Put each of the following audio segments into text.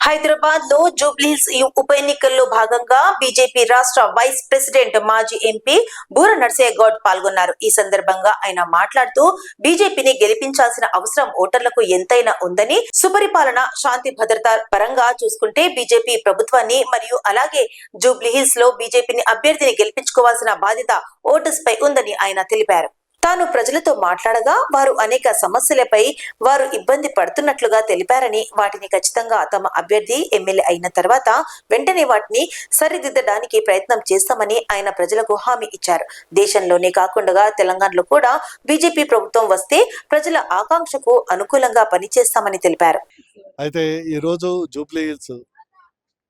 హైదరాబాద్ లో జూబ్లీహిల్స్ ఉప ఎన్నికల్లో భాగంగా బీజేపీ రాష్ట్ర వైస్ ప్రెసిడెంట్ మాజీ ఎంపీ బూర నర్సయ్య గౌడ్ పాల్గొన్నారు. ఈ సందర్భంగా ఆయన మాట్లాడుతూ బీజేపీని గెలిపించాల్సిన అవసరం ఓటర్లకు ఎంతైనా ఉందని, సుపరిపాలన, శాంతి భద్రత పరంగా చూసుకుంటే బీజేపీ ప్రభుత్వాన్ని మరియు అలాగే జూబ్లీహిల్స్ లో బీజేపీని అభ్యర్థిని గెలిపించుకోవాల్సిన బాధ్యత ఓటర్స్ పై ఉందని ఆయన తెలిపారు. తాను ప్రజలతో మాట్లాడగా వారు అనేక సమస్యలపై వారు ఇబ్బంది పడుతున్నట్లుగా తెలిపారని, వాటిని ఖచ్చితంగా తమ అభ్యర్థి ఎమ్మెల్యే అయిన తర్వాత వెంటనే వాటిని సరిదిద్దడానికి ప్రయత్నం చేస్తామని ఆయన ప్రజలకు హామీ ఇచ్చారు. దేశంలోనే కాకుండా తెలంగాణలో కూడా బీజేపీ ప్రభుత్వం వస్తే ప్రజల ఆకాంక్షకు అనుకూలంగా పనిచేస్తామని తెలిపారు. అయితే ఈరోజు జూబ్లీ హిల్స్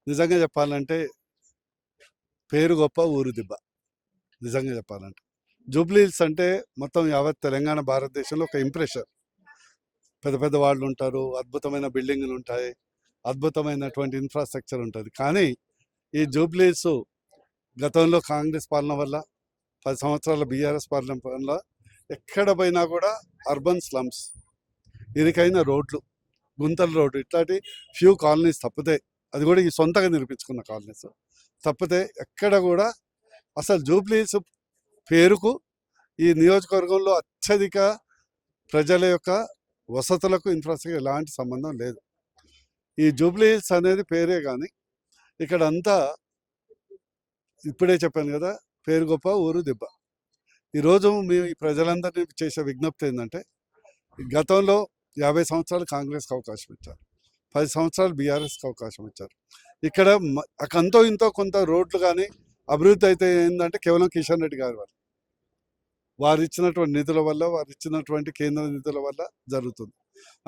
నిజంగా చెప్పాలంటే పేరు గొప్ప ఊరు దిబ్బ. నిజంగా చెప్పాలంటే జూబ్లీ హిల్స్ అంటే మొత్తం యావత్ తెలంగాణ భారతదేశంలో ఒక ఇంప్రెషన్. పెద్ద పెద్ద వాళ్ళు ఉంటారు, అద్భుతమైన బిల్డింగ్లు ఉంటాయి, అద్భుతమైనటువంటి ఇన్ఫ్రాస్ట్రక్చర్ ఉంటుంది. కానీ ఈ జూబ్లీ హిల్స్ గతంలో కాంగ్రెస్ పాలన వల్ల, 10 సంవత్సరాల బీఆర్ఎస్ పాలన వల్ల ఎక్కడ పోయినా కూడా అర్బన్ స్లమ్స్, ఇరికైన రోడ్లు, గుంతల రోడ్డు, ఇట్లాంటి ఫ్యూ కాలనీస్ తప్పితే, అది కూడా ఈ సొంతంగా నిర్మించుకున్న కాలనీస్ తప్పితే ఎక్కడ కూడా అసలు జూబ్లీ హిల్స్ పేరుకు ఈ నియోజకవర్గంలో అత్యధిక ప్రజల యొక్క వసతులకు ఇన్ఫ్రాస్ట్రక్చర్ ఎలాంటి సంబంధం లేదు. ఈ జూబ్లీ హిల్స్ అనేది పేరే కానీ ఇక్కడ అంతా ఇప్పుడే చెప్పాను కదా, పేరు గొప్ప ఊరు దిబ్బ. ఈరోజు మేము ఈ ప్రజలందరినీ చేసే విజ్ఞప్తి ఏంటంటే, గతంలో 50 సంవత్సరాలు కాంగ్రెస్కి అవకాశం ఇచ్చారు, 10 సంవత్సరాలు బీఆర్ఎస్కి అవకాశం ఇచ్చారు. ఇక్కడ అంతో ఇంతో కొంత రోడ్లు కానీ అభివృద్ధి అయితే ఏంటంటే కేవలం కిషన్ రెడ్డి గారి వల్ల, వారు ఇచ్చినటువంటి నిధుల వల్ల, వారు ఇచ్చినటువంటి కేంద్ర నిధుల వల్ల జరుగుతుంది.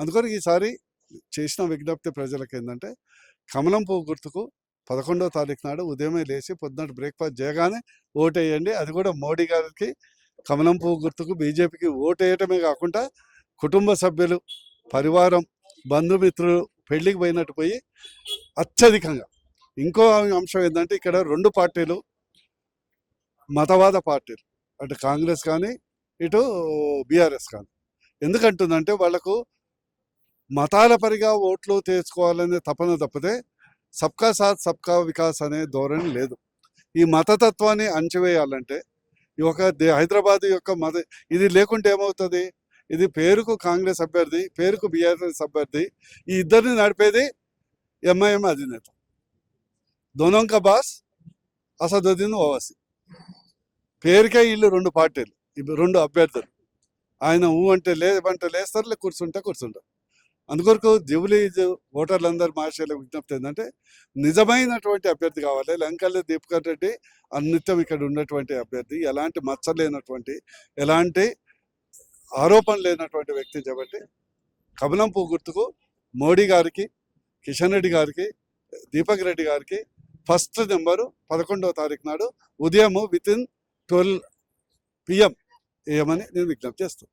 అందుకని ఈసారి చేసిన విజ్ఞప్తి ప్రజలకు ఏంటంటే, కమలం పువ్వు గుర్తుకు 11వ తారీఖు నాడు ఉదయమే లేచి పొద్దున్నట్టు బ్రేక్ఫాస్ట్ చేయగానే ఓటేయండి. అది కూడా మోడీ గారికి కమలం పువ్వు గుర్తుకు బీజేపీకి ఓటేయటమే కాకుండా కుటుంబ సభ్యులు, పరివారం, బంధుమిత్రులు పెళ్లికి పోయినట్టు పోయి అత్యధికంగా. ఇంకో అంశం ఏంటంటే, ఇక్కడ 2 పార్టీలు మతవాద పార్టీలు, అటు కాంగ్రెస్ కానీ ఇటు బీఆర్ఎస్ కానీ. ఎందుకంటుందంటే వాళ్లకు మతాల పరిగా ఓట్లు తీసుకోవాలనే తపన తప్పితే సబ్కా సాత్ సబ్కా వికాస్ అనే ధోరణి లేదు. ఈ మతతత్వాన్ని అణచివేయాలంటే ఈ ఒక హైదరాబాద్ యొక్క ఇది లేకుంటే ఏమవుతుంది? ఇది పేరుకు కాంగ్రెస్ అభ్యర్థి, పేరుకు బీఆర్ఎస్ అభ్యర్థి, ఈ ఇద్దరిని నడిపేది ఎంఐఎం అధినేత. దోనోं का బాస్ అసదుద్దీన్ ఓవైసీ. పేరుకే వీళ్ళు 2 పార్టీలు, 2 అభ్యర్థులు. ఆయన ఊ అంటే లేదంటే లేస్తారు, కూర్చుంటే కూర్చుంటారు. అందుకొరకు జూబ్లీ ఓటర్లందరూ మాషేల విజ్ఞప్తి ఏంటంటే, నిజమైనటువంటి అభ్యర్థి కావాలి. లంకల్లి దీపకర్ రెడ్డి అనిత్యం ఇక్కడ ఉన్నటువంటి అభ్యర్థి, ఎలాంటి మచ్చ లేనటువంటి, ఎలాంటి ఆరోపణ లేనటువంటి వ్యక్తి. కాబట్టి కమలం పువ్వు గుర్తుకు మోడీ గారికి, కిషన్ రెడ్డి గారికి, దీపక్ రెడ్డి గారికి ఫస్ట్ నెంబరు 11వ తారీఖు నాడు ఉదయం వితిన్ 12 PM వేయమని నేను విజ్ఞప్తి చేస్తాను.